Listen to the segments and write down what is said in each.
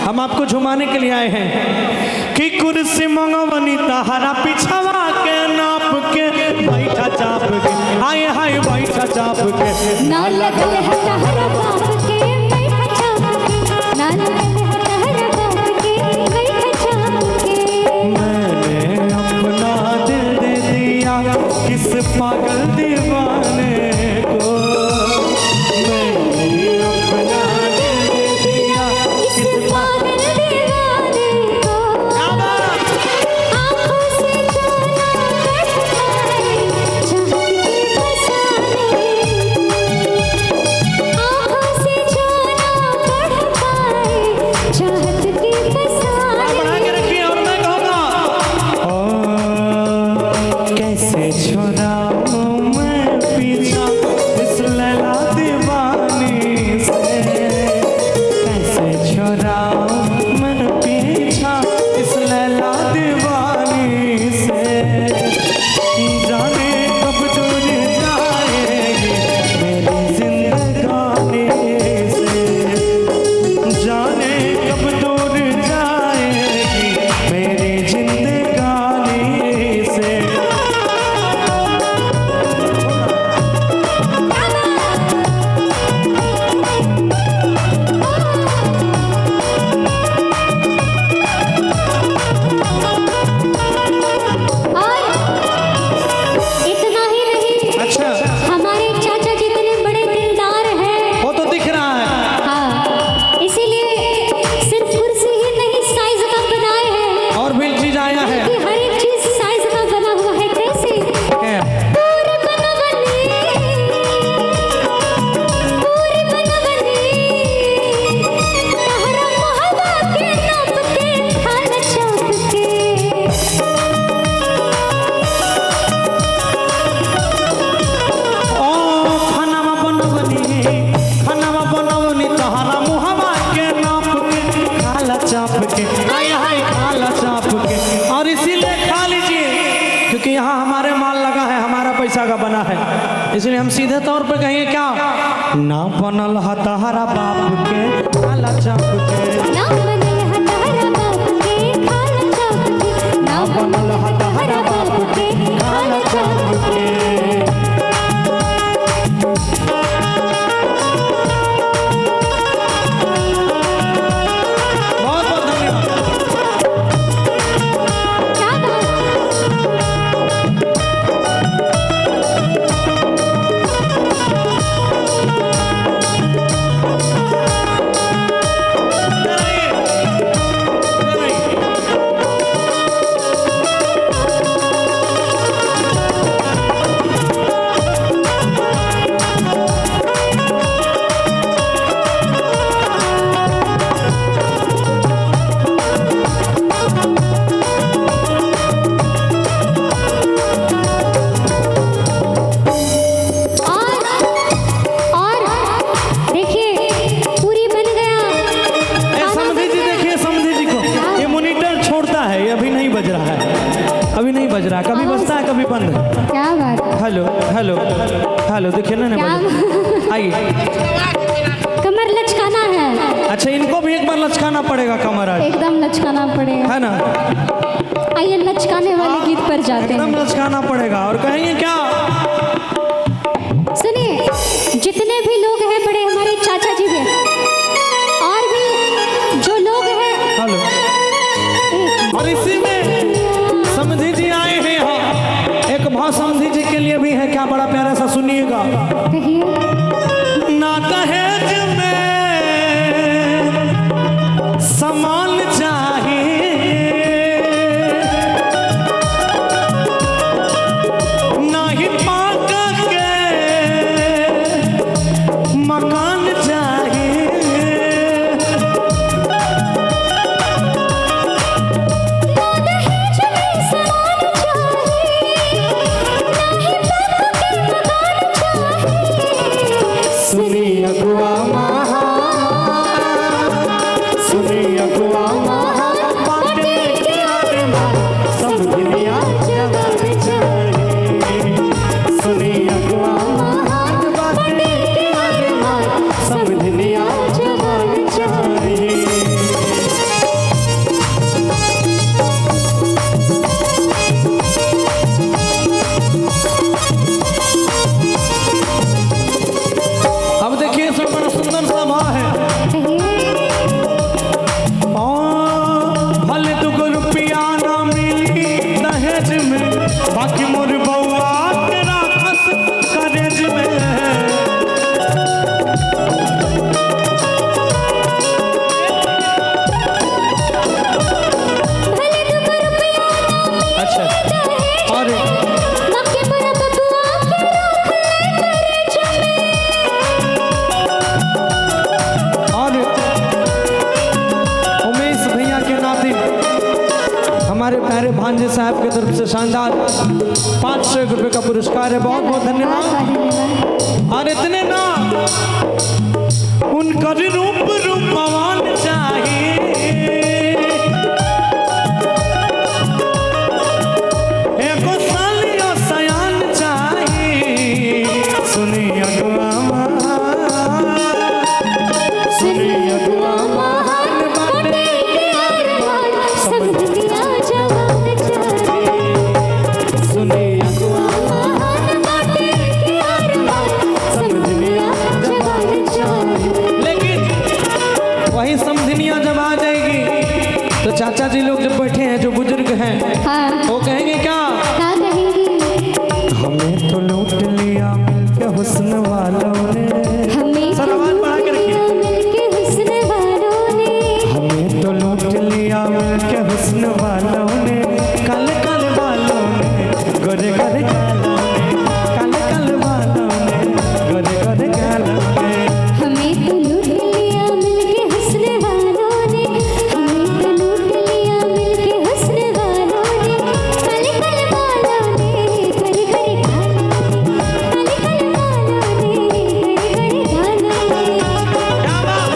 हम आपको झुमाने के लिए आए हैं कि कुर्सी मंगवनी तहरा पिछवा के नाप के बैठा चाप के आए हाय बैठा चाप के ना लगल है तहरा बाप के बैठा चाप के ना लगल है तहरा बाप के बैठा चाप के मैंने अपना दिल दे दिया किस पागल दीवाने को मैंने अपना दिल दे दिया किस पागल दीवाने को आँखों से जाना कट पाए चाहत के फसाने आँखों से जाना कट पाए चाहत के फसाने बढ़ा के रखिए और मैं कहूँगा कैसे छुड़ाऊं मैं पीछा इस लैला दीवानी से कैसे छुड़ाऊं मैं पीछा इस लैला दीवानी से जाने कब दूर जाएगी मेरी जिंदगानी से जाने कब दूर जाएगी मेरी जिंदगानी से और इतना ही नहीं अच्छा हमारे चाचा जितने बड़े दिलदार हैं वो तो दिख रहा है हाँ इसीलिए सिर्फ कुर्सी ही नहीं साइज का बनाए हैं और भी चीज आया है कि हर एक चीज साइज का बना हुआ है कैसे क्या? पूरे बनवनी तहरा मोहब्बा के नाप के खाना चाप के ओ खानावा बनवनी तहरा मुहवा के नाप के काला चाप के आय हाय काला चाप के और इसीलिए खा लीजिए क्योंकि यहाँ हमारे माल लगा है हमारा पैसा का बना है इसलिए हम सीधे तौर पे कहेंगे क्या ना बनल है तहरा बाप के काला चाप के ना बनल है तहरा बाप के खाना चाप के ना बनल है तहरा बाप के खाना चाप के बहुत बहुत धन्यवाद क्या बात इधर आइए, इधर आइए। और देखिए पूरी बन गया समझी जी देखिए समझी जी को ये मॉनिटर छोड़ता है ये अभी नहीं बज रहा है अभी नहीं बज रहा है कभी बजता है कभी बंद क्या बात हेलो हेलो हेलो देखिए ना क्या बज आइए कमर लचकाना है अच्छा इनको भी एक बार लचकाना पड़ेगा कमर आज एकदम लचकाना पड़ेगा है ना आइए लचकाने वाले गीत पर जाते एकदम हैं लचकाना पड़ेगा और कहेंगे क्या सुनिए जितने भी लोग हैं बड़े हमारे चाचा जी भी हैं, और भी जो लोग हैं हेलो और इसी में समझी जी आए हैं यहाँ एक बहुत समझी जी के लिए भी है क्या बड़ा प्यारा सा सुनिएगा कहिए ना दहेज में सामान चाहिए ना ही पाक के मकान चाहिए ना दहेज में सामान चाहिए ना ही बाप के मकान चाहिए सुनी अगुआ महा सुनी अगुआ महा बाटे के आगे मार सब दुनिया जवाब चाहिए सुनी अगुआ महा बाटे के आगे मार सब दुनिया जवाब चाहिए प्यारे भांजे साहब की तरफ से शानदार 500 रुपये का पुरस्कार है। बहुत बहुत धन्यवाद। और इतने ना उनका रूप रूपवान चाहिए, एको सालियो सयान चाहिए। सुनिए अगुआ सुनिए अगुआ महान बाटे सब दुनिया जवान चाहिए। सुनिए अगुआ महान बाटे प्यार सब दुनिया जवान चाहिए। लेकिन वही समधिनिया जब आ जाएगी तो चाचा जी लोग जब बैठे हैं, जो बुजुर्ग हैं, हाँ वो कहेंगे क्या? क्या कहेंगी? हमें तो लूट लिया मिलके हुस्न वालों ने। हमें सर आवाज बढ़ा के रखिए। मिलके हुस्न वालों ने, हमें तो लूट लिया मिलके हुस्न वालों ने। कल कल वालों ने गोरे गोरे गालों ने, कल कल वालों ने गोरे गोरे गालों ने। हमें तो लूट लिया मिलके हुस्न वालों ने, हमें तो लूट लिया मिलके हुस्न वालों ने। कल कल वालों ने घड़ी घड़ी गालों ने, कल कल वालों ने घड़ी घड़ी गालों ने। क्या बात?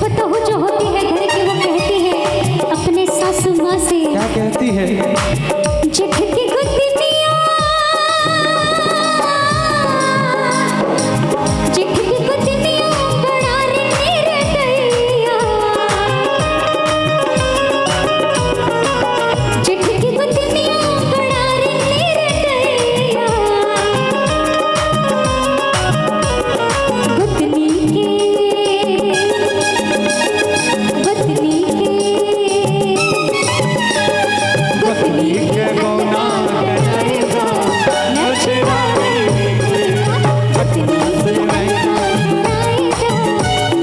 पतोह जो होती है घर की, वो कहती है अपने सासू माँ से, क्या कहती है? जेठ की गुदनिया, जेठ की गुदनिया बड़ा रे मेरे दैया, जेठ की गुदनिया बड़ा रे मेरे दैया। गुदनी के गुदनी के गुदनी के गौना करेगा नचरा गुदनी से बनाएगा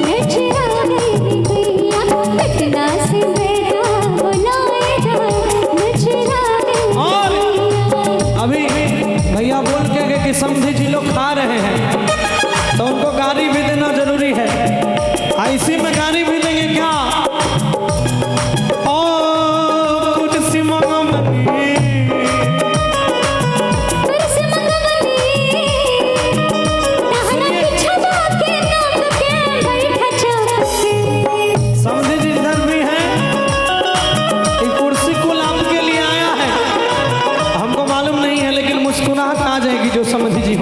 नचरा गई गैया, पटना से बेटा बनाएगा नचरा गई और गैया। अभी भैया बोल के गए कि समझी जी लोग खा रहे हैं तो उनको गाली भी देना जरूरी है। ऐसी में गाली भी देंगे क्या? ओ कुर्सी मंगमनी, परस मंगवली टहला पिछवा के नाम के बैठा चौके। समझी जी इधर भी हैं। ये कुर्सी कुल आपके लिए आया है, हमको मालूम नहीं है, लेकिन मुस्कुराहट आ जाएगी जो समझी जी